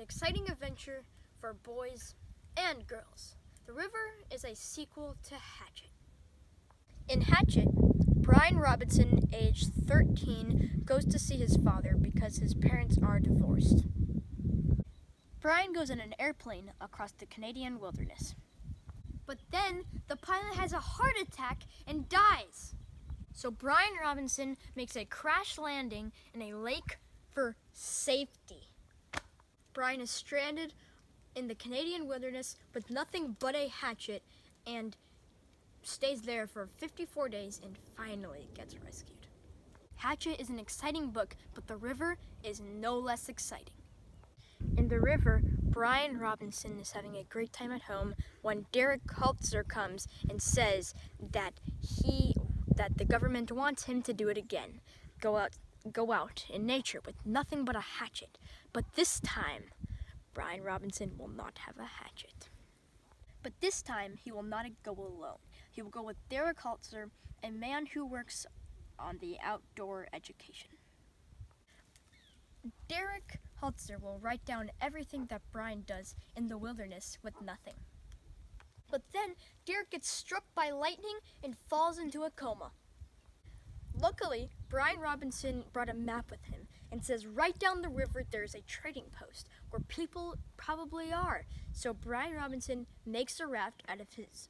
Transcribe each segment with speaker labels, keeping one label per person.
Speaker 1: exciting adventure for boys and girls. The River is a sequel to Hatchet. In Hatchet, Brian Robinson, age 13, goes to see his father because his parents are divorced. Brian goes in an airplane across the Canadian wilderness. But then the pilot has a heart attack and dies. So Brian Robinson makes a crash landing in a lake for safety. Brian is stranded in the Canadian wilderness with nothing but a hatchet and stays there for 54 days and finally gets rescued. Hatchet is an exciting book, but The River is no less exciting. In The River, Brian Robinson is having a great time at home when Derek Haltzer comes and says that the government wants him to do it again. Go out in nature with nothing but a hatchet. But this time, Brian Robinson will not have a hatchet. But this time, he will not go alone. He will go with Derek Haltzer, a man who works on the outdoor education. Derek Haltzer will write down everything that Brian does in the wilderness with nothing. But then, Derek gets struck by lightning and falls into a coma. Luckily, Brian Robinson brought a map with him and says right down the river there's a trading post where people probably are. So Brian Robinson makes a raft out of his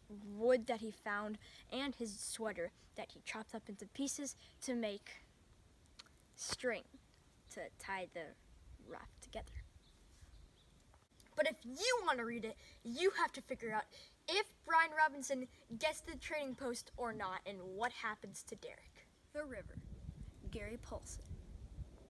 Speaker 1: wood that he found and his sweater that he chopped up into pieces to make string to tie the raft together. But if you want to read it, you have to figure out if Brian Robinson gets the trading post or not and what happens to Derek. The River, Gary Paulson.